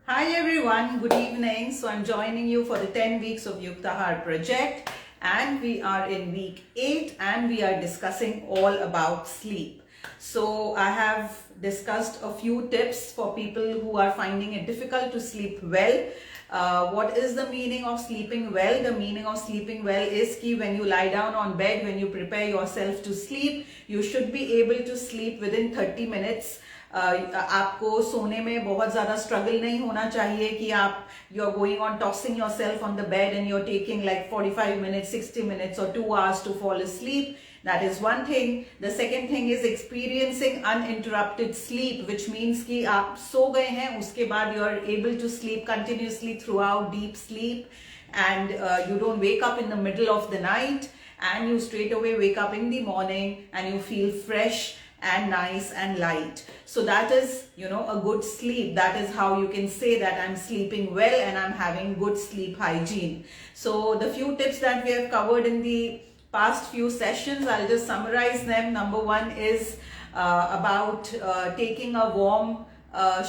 Hi everyone, good evening. So I'm joining you for the 10 weeks of Yuktahaar project, and we are in week 8 and we are discussing all about sleep. So I have discussed a few tips for people who are finding it difficult to sleep well. What is the meaning of sleeping well? The meaning of sleeping well is कि when you lie down on bed, when you prepare yourself to sleep, you should be able to sleep within 30 minutes. आपको सोने में बहुत ज़्यादा struggle नहीं होना चाहिए कि आप you are going on tossing yourself on the bed and you are taking like 45 minutes 60 minutes or 2 hours to fall asleep. That is one thing. The second thing is experiencing uninterrupted sleep, which means कि आप सो गए हैं उसके बाद you are able to sleep continuously throughout deep sleep, and you don't wake up in the middle of the night, and you straight away wake up in the morning and you feel fresh and nice and light. So that is, a good sleep. That is how you can say that I'm sleeping well and I'm having good sleep hygiene. So the few tips that we have covered in the past few sessions, I'll just summarize them. Number one is about taking a warm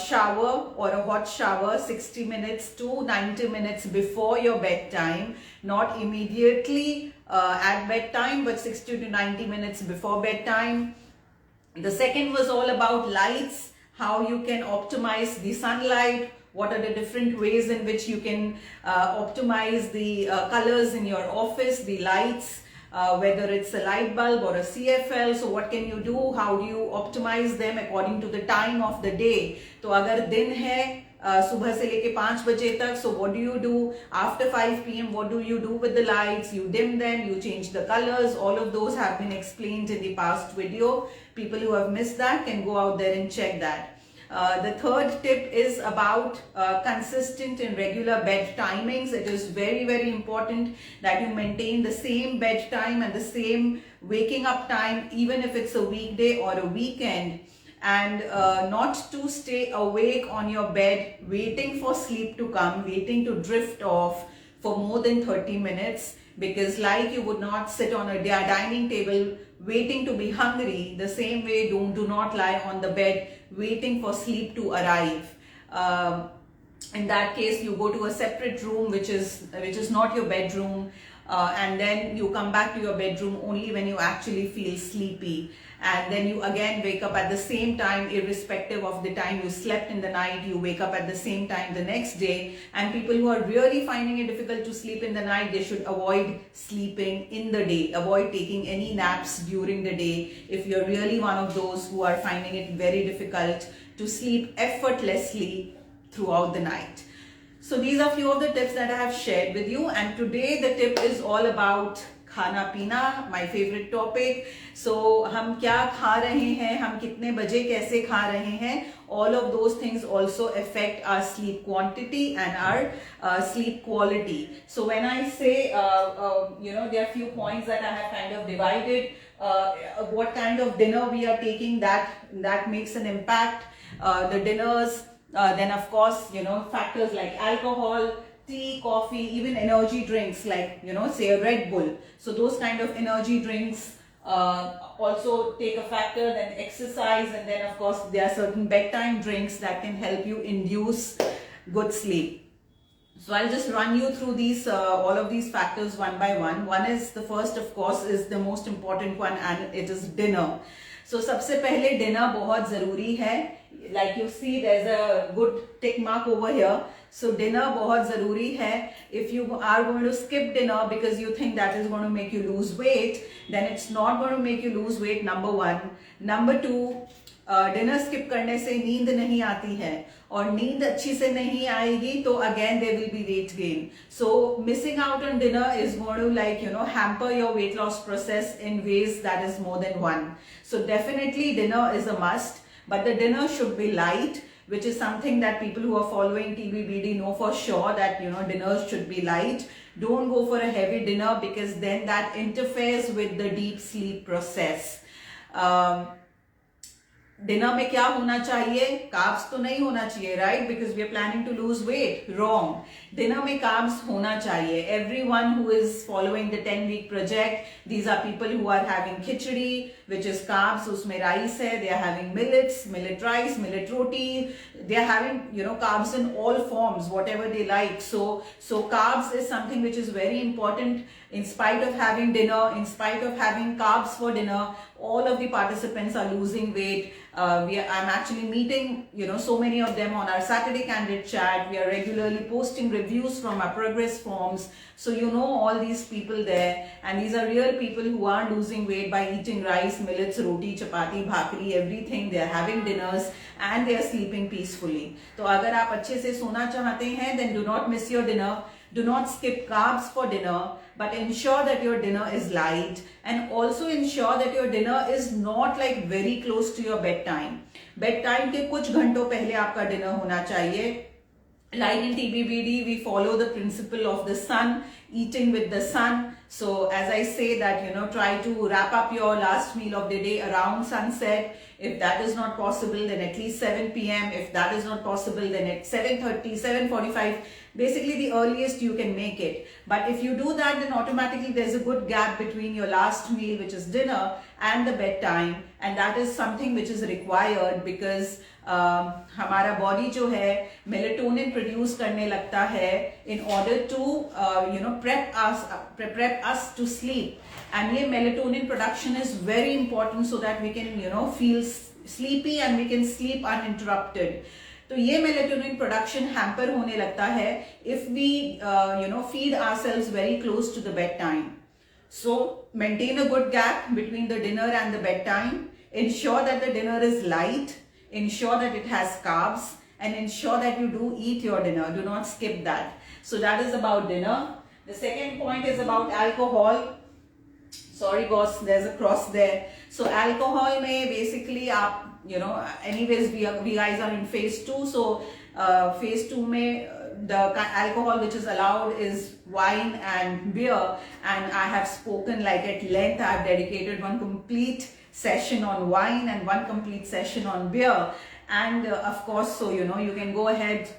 shower or a hot shower 60 minutes to 90 minutes before your bedtime, not immediately at bedtime, but 60 to 90 minutes before bedtime. The second was all about lights, how you can optimize the sunlight, what are the different ways in which you can optimize the colors in your office, the lights, whether it's a light bulb or a CFL. So what can you do? How do you optimize them according to the time of the day? तो अगर दिन है सुबह से लेके 5 बजे तक, so what do you do after 5 p.m? What do you do with the lights? You dim them, you change the colors. All of those have been explained in the past video. People who have missed that can go out there and check that. The third tip is about consistent and regular bed timings. It is very, very important that you maintain the same bed time and the same waking up time, even if it's a weekday or a weekend. And not to stay awake on your bed waiting for sleep to come, waiting to drift off for more than 30 minutes, because like you would not sit on a dining table waiting to be hungry, the same way do not lie on the bed waiting for sleep to arrive. In that case, you go to a separate room which is not your bedroom, and then you come back to your bedroom only when you actually feel sleepy, and then you again wake up at the same time, irrespective of the time you slept in the night. You wake up at the same time the next day. And people who are really finding it difficult to sleep in the night, they should avoid sleeping in the day, avoid taking any naps during the day if you're really one of those who are finding it very difficult to sleep effortlessly throughout the night. So these are few of the tips that I have shared with you, and today the tip is all about खाना पीना, my favorite topic. So हम क्या खा रहे हैं, हम कितने बजे कैसे खा रहे हैं, all of those things also affect our sleep quantity and our sleep quality. So when I say, there are few points that I have kind of divided. What kind of dinner we are taking, that makes an impact. The dinners, then of course, factors like alcohol, tea, coffee, even energy drinks like, say a Red Bull. So those kind of energy drinks also take a factor. Then exercise, and then of course there are certain bedtime drinks that can help you induce good sleep. So I'll just run you through these all of these factors one by one. One is, the first of course is the most important one, and it is dinner. So सबसे पहले dinner बहुत ज़रूरी है. Like you see, there's a good tick mark over here. So dinner बहुत ज़रूरी है. If you are going to skip dinner because you think that is going to make you lose weight, then it's not going to make you lose weight, number one. Number two, dinner skip करने से नींद नहीं आती है, और नींद अच्छी से नहीं आएगी तो again there will be weight gain. So missing out on dinner is going to like hamper your weight loss process in ways that is more than one. So definitely dinner is a must, but the dinner should be light, which is something that people who are following TBBD know for sure, that dinners should be light. Don't go for a heavy dinner because then that interferes with the deep sleep process. Dinner में क्या होना चाहिए? Carbs तो नहीं होना चाहिए, right? Because we are planning to lose weight. Wrong. Dinner में carbs होना चाहिए. Everyone who is following the 10-week project, these are people who are having khichdi, which is carbs. Usme rice hai, they are having millets, millet rice, millet roti. They are having, carbs in all forms, whatever they like. So carbs is something which is very important. In spite of having dinner, in spite of having carbs for dinner, all of the participants are losing weight. I'm actually meeting, so many of them on our Saturday Candid chat. We are regularly posting reviews from our progress forms. So all these people there, and these are real people who are losing weight by eating rice, millets, roti, chapati, bhakri, everything. They are having dinners and they are sleeping peacefully. So अगर आप अच्छे से सोना चाहते हैं, then do not miss your dinner. Do not skip carbs for dinner, but ensure that your dinner is light, and also ensure that your dinner is not like very close to your bedtime. Bedtime के कुछ घंटों पहले आपका dinner होना चाहिए. Like in TBBD, we follow the principle of the sun, eating with the sun. So as I say that, try to wrap up your last meal of the day around sunset. If that is not possible, then at least 7 p.m. If that is not possible, then at 7:30, 7:45, basically the earliest you can make it. But if you do that, then automatically there's a good gap between your last meal, which is dinner, and the bedtime. And that is something which is required because हमारा body जो है melatonin produce करने लगता है in order to prep us to sleep. And ये melatonin production is very important so that we can feel sleepy and we can sleep uninterrupted. तो ये melatonin production hamper होने लगता है if we feed ourselves very close to the bedtime. So maintain a good gap between the dinner and the bedtime. Ensure that the dinner is light. Ensure that it has carbs, and ensure that you do eat your dinner. Do not skip that. So that is about dinner. The second point is about alcohol. Sorry boss, there's a cross there. So alcohol may basically anyways we guys are in phase 2. So phase 2 may the alcohol which is allowed is wine and beer, and I have spoken like at length. I have dedicated one complete session on wine and one complete session on beer. And of course, so you can go ahead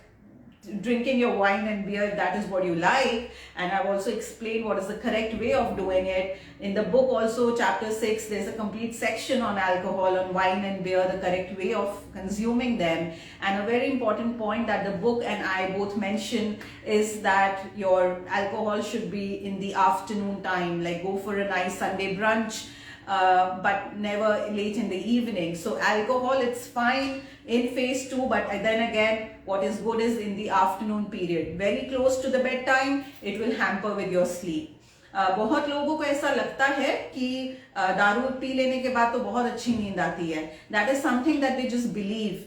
drinking your wine and beer if that is what you like. And I've also explained what is the correct way of doing it. In the book also, chapter 6, there's a complete section on alcohol, on wine and beer, the correct way of consuming them. And a very important point that the book and I both mention is that your alcohol should be in the afternoon time, like go for a nice Sunday brunch, but never late in the evening. So alcohol, it's fine in phase 2, but then again, what is good is in the afternoon period. Very close to the bedtime, it will hamper with your sleep. बहुत लोगों को ऐसा लगता है कि दारू P लेने के बाद तो बहुत अच्छी नींद आती है. That is something that they just believe.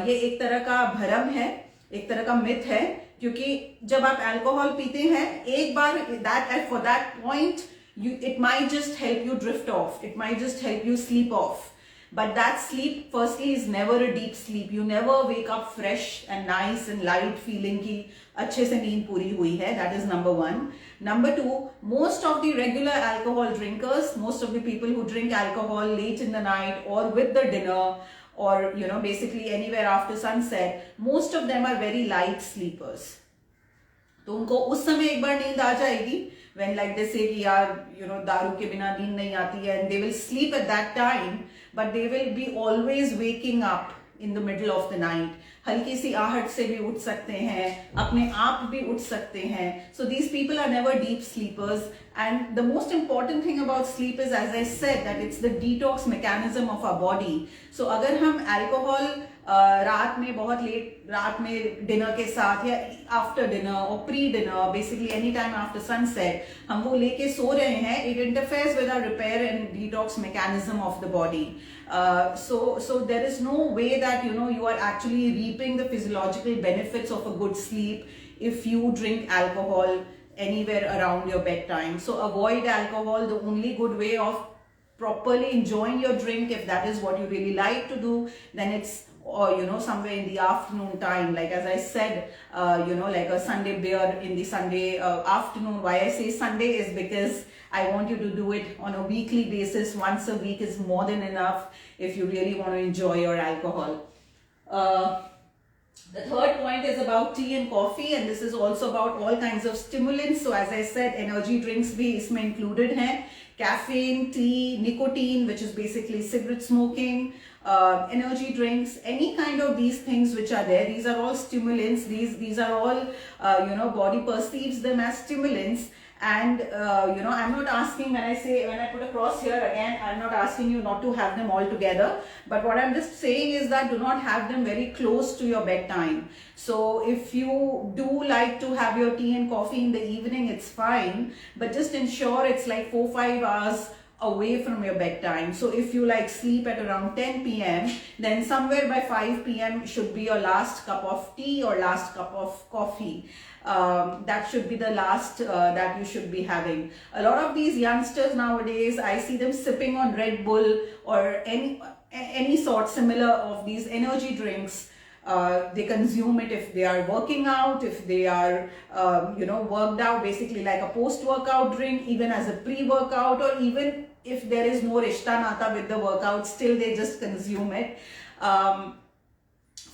ये एक तरह का भ्रम है, एक तरह का मिथ है, क्योंकि जब आप अल्कोहल पीते हैं एक बार, for that point, it might just help you drift off. It might just help you sleep off. But that sleep, firstly, is never a deep sleep. You never wake up fresh and nice and light feeling कि अच्छे से नींद पूरी हुई है. That is number 1. Number 2, most of the regular alcohol drinkers, most of the people who drink alcohol late in the night or with the dinner or basically anywhere after sunset, most of them are very light sleepers. तो उनको उस समय एक बार नींद आ जाएगी, when like they say कि यार दारू के बिना नींद नहीं आती है, and they will sleep at that time, but they will be always waking up in the middle of the night. हल्की सी आहट से भी उठ सकते हैं, अपने आप भी उठ सकते हैं. So these people are never deep sleepers. And the most important thing about sleep is, as I said, that it's the detox mechanism of our body. So अगर हम alcohol रात में बहुत लेट रात में डिनर के साथ या आफ्टर डिनर और pre dinner, basically any time after sunset हम वो लेके सो रहे हैं, it interferes with our repair and detox mechanism of the body. So there is no way that you are actually reaping the physiological benefits of a good sleep if you drink alcohol anywhere around your bedtime. So avoid alcohol. The only good way of properly enjoying your drink, if that is what you really like to do, then it's somewhere in the afternoon time, like as I said, like a Sunday beer in the Sunday afternoon. Why I say Sunday is because I want you to do it on a weekly basis. Once a week is more than enough if you really want to enjoy your alcohol. The third point is about tea and coffee, and this is also about all kinds of stimulants. So as I said, energy drinks bhi isme included hain. Caffeine, tea, nicotine, which is basically cigarette smoking, energy drinks, any kind of these things which are there. These are all stimulants. These are all, body perceives them as stimulants. And I'm not asking, when I put a cross here again, I'm not asking you not to have them all together, but what I'm just saying is that do not have them very close to your bedtime. So if you do like to have your tea and coffee in the evening, it's fine, but just ensure it's like 4-5 hours away from your bedtime. So if you like sleep at around 10 p.m, then somewhere by 5 p.m should be your last cup of tea or last cup of coffee. That should be the last that you should be having. A lot of these youngsters nowadays, I see them sipping on Red Bull or any sort similar of these energy drinks. They consume it if they are working out, if they are worked out, basically like a post-workout drink, even as a pre-workout, or even if there is no rishta nata with the workout, still they just consume it.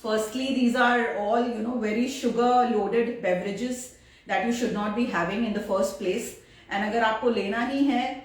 Firstly, these are all very sugar loaded beverages that you should not be having in the first place. And agar aapko lena hi hai,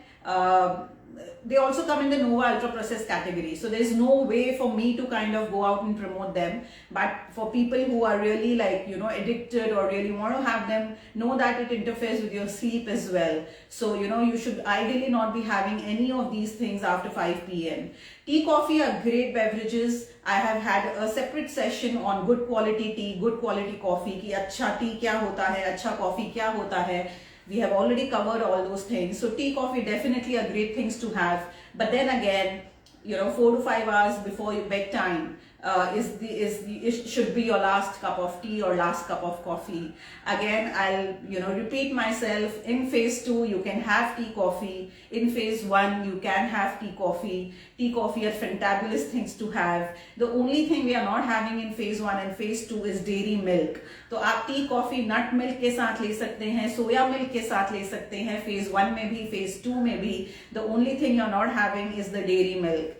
they also come in the Nova ultra processed category. So there's no way for me to kind of go out and promote them. But for people who are really like, addicted or really want to have them, know that it interferes with your sleep as well. So, you should ideally not be having any of these things after 5 p.m. Tea, coffee are great beverages. I have had a separate session on good quality tea, good quality coffee, ki acha tea kya hota hai, acha coffee kya hota hai. We have already covered all those things. So tea, coffee definitely are great things to have. But then again, 4 to 5 hours before your bedtime it should be your last cup of tea or last cup of coffee. Again, I'll repeat myself. In phase 2, you can have tea, coffee. In phase 1, you can have tea, coffee. Tea, coffee are fantabulous things to have. The only thing we are not having in phase 1 and phase 2 is dairy milk. तो आप tea coffee नट milk के साथ ले सकते हैं, soya milk के साथ ले सकते हैं, phase 1 में भी, phase 2 में भी. The only thing you're not having is the dairy milk.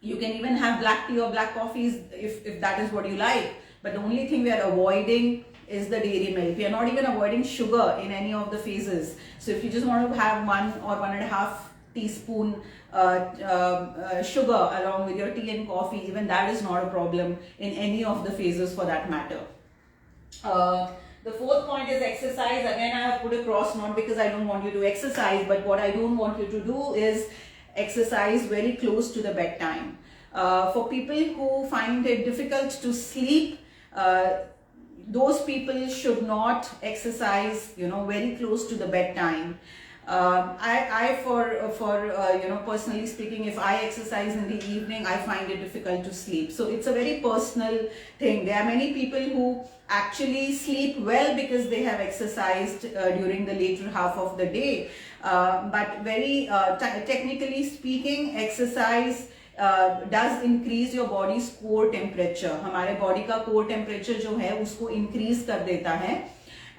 You can even have black tea or black coffees if that is what you like. But the only thing we are avoiding is the dairy milk. We are not even avoiding sugar in any of the phases. So if you just want to have 1 or 1.5 teaspoon sugar along with your tea and coffee, even that is not a problem in any of the phases for that matter. The fourth point is exercise. Again, I have put a cross, not because I don't want you to exercise, but what I don't want you to do is exercise very close to the bedtime. For people who find it difficult to sleep, those people should not exercise, very close to the bedtime. Personally speaking, if I exercise in the evening, I find it difficult to sleep. So it's a very personal thing. There are many people who actually sleep well because they have exercised during the later half of the day. But very technically speaking, exercise does increase your body's core temperature. हमारे body का core temperature जो है उसको increase कर देता है.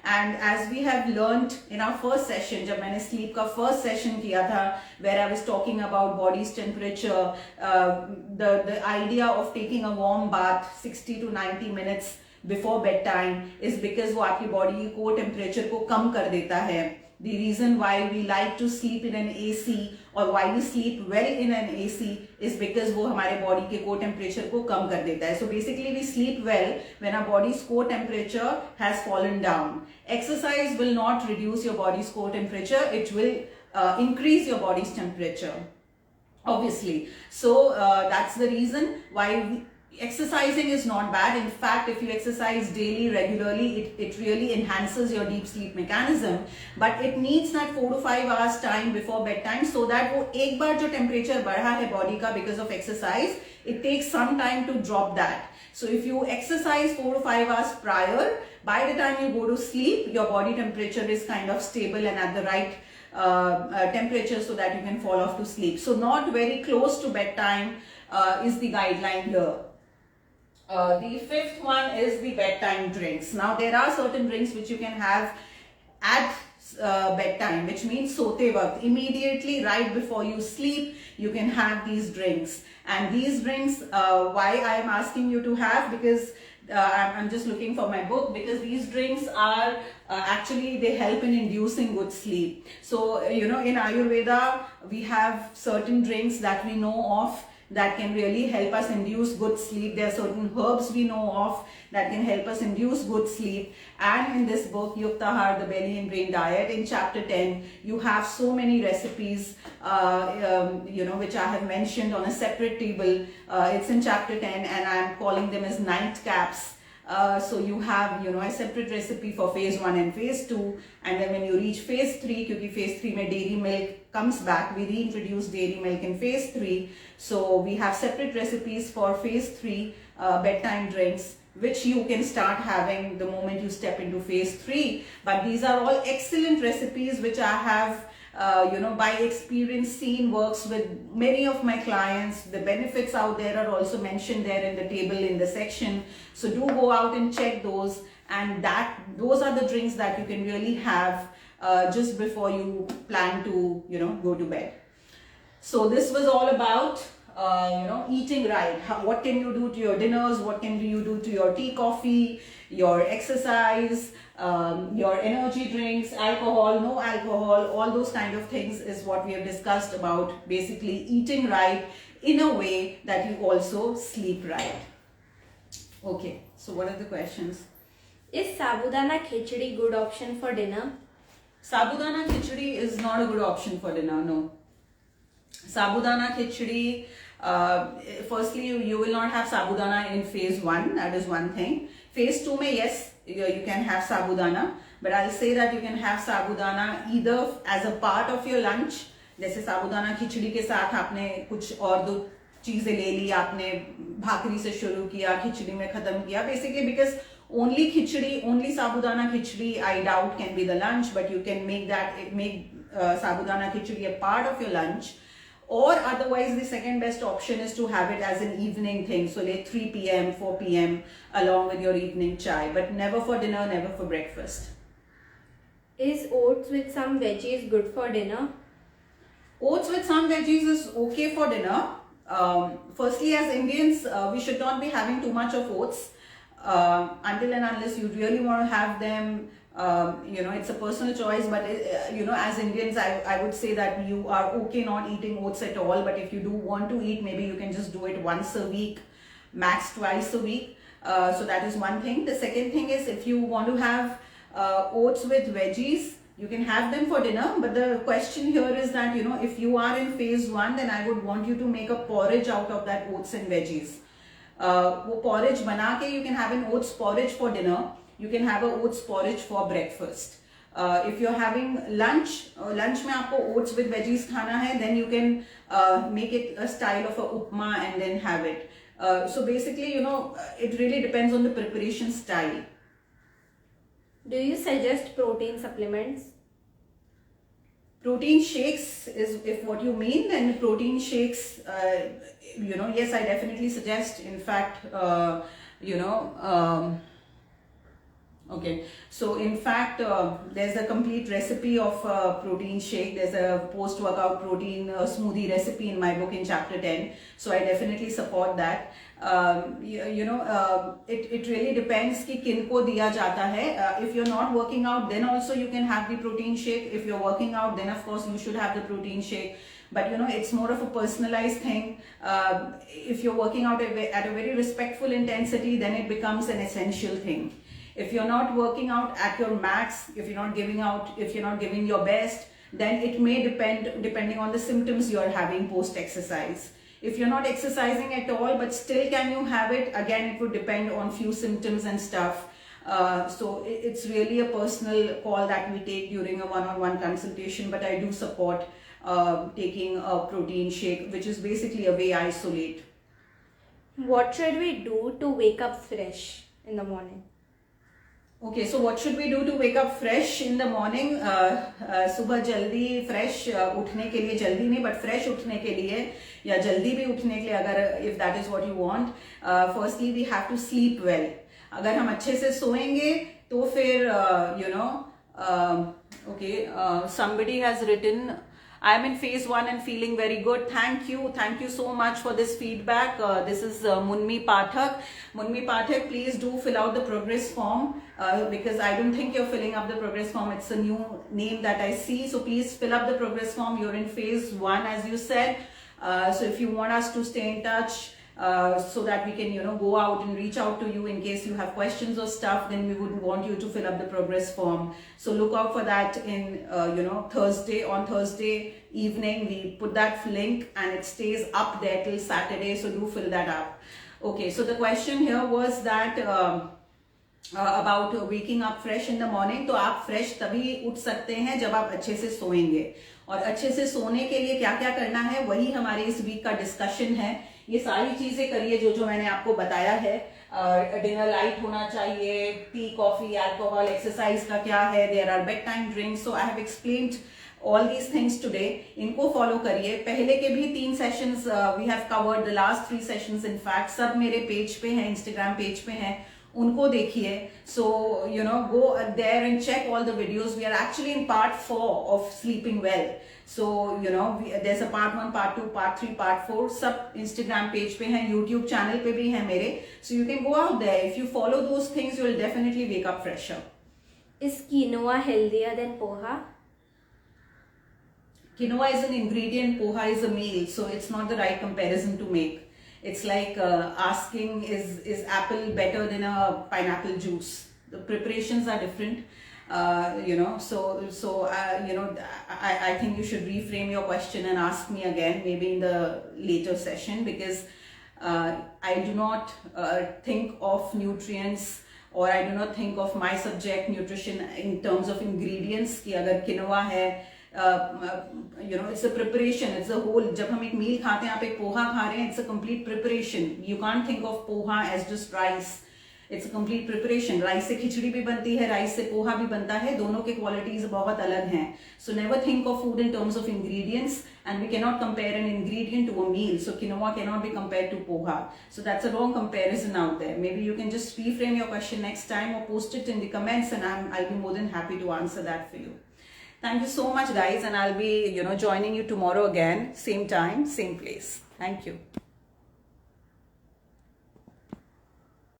And as we have learned in our first session, जब मैंने sleep का first session किया था, where I was talking about body's temperature, the idea of taking a warm bath 60 to 90 minutes before bedtime is because वो आपकी body की core temperature को कम कर देता है. The reason why we like to sleep in an AC or why we sleep well in an AC is because वो हमारे body के core temperature को कम कर देता है. So basically we sleep well when our body's core temperature has fallen down. Exercise will not reduce your body's core temperature. It will increase your body's temperature, obviously. So that's the reason why exercising is not bad. In fact, if you exercise daily, regularly, it really enhances your deep sleep mechanism. But it needs that 4 to 5 hours time before bedtime, so that वो एक बार जो temperature बढ़ा है body का because of exercise, it takes some time to drop that. So if you exercise 4 to 5 hours prior, by the time you go to sleep, your body temperature is kind of stable and at the right temperature so that you can fall off to sleep. So not very close to bedtime is the guideline here. The fifth one is the bedtime drinks. Now there are certain drinks which you can have at bedtime, which means sote waqt. Immediately right before you sleep, you can have these drinks. And these drinks, why I am asking you to have, because I'm just looking for my book, because these drinks are actually, they help in inducing good sleep. So, in Ayurveda, we have certain drinks that we know of that can really help us induce good sleep. There are certain herbs we know of that can help us induce good sleep. And in this book, Yuktahaar, the belly and brain diet, in chapter 10, you have so many recipes, which I have mentioned on a separate table. It's in chapter 10, and I'm calling them as nightcaps. So you have, a separate recipe for phase 1 and phase 2, and then when you reach phase 3, because phase 3 mein dairy milk comes back, we reintroduce dairy milk in phase 3. So we have separate recipes for phase 3 bedtime drinks, which you can start having the moment you step into phase 3. But these are all excellent recipes which I have by experience seen works with many of my clients. The benefits out there are also mentioned there in the table in the section. So do go out and check those, and those are the drinks that you can really have just before you plan to, go to bed. So this was all about eating right. What can you do to your dinners? What can you do to your tea, coffee, your exercise, your energy drinks, alcohol, no alcohol, all those kind of things is what we have discussed about basically eating right in a way that you also sleep right. Okay, so what are the questions? Is sabudana khichdi good option for dinner? Sabudana khichdi is not a good option for dinner, no. Sabudana khichdi, firstly, you will not have sabudana in phase 1, that is one thing. Phase 2 mein, yes, you can have sabudana, but I'll say that you can have sabudana either as a part of your lunch, जैसे साबुदाना खिचड़ी के साथ आपने कुछ और दो चीजें ले ली, आपने भाकरी से शुरू किया, खिचड़ी में खत्म किया, basically because only khichdi, only sabudana khichdi, I doubt can be the lunch, but you can make sabudana khichdi a part of your lunch. Or otherwise, the second best option is to have it as an evening thing. So like 3 p.m., 4 p.m. along with your evening chai, but never for dinner, never for breakfast. Is oats with some veggies good for dinner? Oats with some veggies is okay for dinner. Firstly, as Indians, we should not be having too much of oats until and unless you really want to have them. It's a personal choice, but as Indians, I would say that you are okay not eating oats at all. But if you do want to eat, maybe you can just do it once a week, max twice a week. So that is one thing. The second thing is, if you want to have oats with veggies, you can have them for dinner. But the question here is that, if you are in phase 1, then I would want you to make a porridge out of that oats and veggies. Porridge bana ke, you can have an oats porridge for dinner. You can have a oats porridge for breakfast. If you're having lunch में आपको oats with veggies खाना है, then you can make it a style of a upma and then have it. So basically, it really depends on the preparation style. Do you suggest protein supplements? Protein shakes is, if what you mean, then protein shakes, yes, I definitely suggest. In fact, okay, so in fact, there's a complete recipe of protein shake. There's a post-workout protein smoothie recipe in my book in chapter 10. So I definitely support that. It really depends कि किनको दिया जाता है. If you're not working out, then also you can have the protein shake. If you're working out, then of course you should have the protein shake. But it's more of a personalized thing. If you're working out at a very respectful intensity, then it becomes an essential thing. If you're not working out at your max, if you're not giving your best, then it may depending on the symptoms you're having post-exercise. If you're not exercising at all, but still can you have it, again, it would depend on few symptoms and stuff. So it's really a personal call that we take during a one-on-one consultation, but I do support taking a protein shake, which is basically a whey isolate. What should we do to wake up fresh in the morning? Okay, so what should we do to wake up fresh in the morning? सुबह जल्दी fresh उठने के लिए, जल्दी नहीं but fresh उठने के लिए या जल्दी भी उठने के लिए, अगर if that is what you want, firstly we have to sleep well. अगर हम अच्छे से सोएंगे तो फिर Okay, somebody has written, I'm in phase 1 and feeling very good. Thank you so much for this feedback. This is Munmi Pathak. Munmi Pathak, please do fill out the progress form because I don't think you're filling up the progress form. It's a new name that I see. So please fill up the progress form. You're in phase 1 as you said. So if you want us to stay in touch, so that we can go out and reach out to you in case you have questions or stuff, then we would want you to fill up the progress form. So look out for that in Thursday. On Thursday evening we put that link and it stays up there till Saturday, so do fill that up. Okay, so the question here was that about waking up fresh in the morning. तो आप fresh तभी उठ सकते हैं जब आप अच्छे से सोएंगे, और अच्छे से सोने के लिए क्या क्या करना है वही हमारे इस वीक का डिस्कशन है. ये सारी चीजें करिए जो मैंने आपको बताया है. डिनर लाइट होना चाहिए, टी कॉफी अल्कोहल, एक्सरसाइज का क्या है, there are bedtime drinks. So I have explained all these things today. इनको फॉलो करिए. पहले के भी 3 sessions we have covered, the last 3 sessions in fact सब मेरे पेज पे हैं, इंस्टाग्राम पेज पे हैं, उनको देखिए. सो go there and check all the videos. We are actually in part 4 of sleeping well. So there's a part 1, part 2, part 3, part 4 सब Instagram page पे हैं, YouTube चैनल पे भी हैं मेरे. So you can go out there. If you follow those things, you will definitely wake up fresher. Is quinoa healthier than poha? Quinoa is an ingredient, poha is a meal, so it's not the right comparison to make. It's like asking is apple better than a pineapple juice? The preparations are different. I think you should reframe your question and ask me again maybe in the later session, because I do not think of nutrients, or I do not think of my subject nutrition in terms of ingredients कि अगर quinoa है, it's a preparation, it's a whole. जब हम एक मील खाते हैं, आप एक पोहा खा रहे हैं, it's a complete preparation. You can't think of poha as just rice. It's a complete preparation. Rice से खिचड़ी भी बनती है, राइस से पोहा भी बनता है, दोनों के क्वालिटीज बहुत अलग हैं. So never think of food in terms of ingredients, and we cannot compare an ingredient to a meal. So quinoa cannot be compared to poha. So that's a wrong comparison out there. Maybe you can just reframe your question next time or post it in the comments, and I'll be more than happy to answer that for you. Thank you so much guys, and I'll be joining you tomorrow again, same time, same place. Thank you.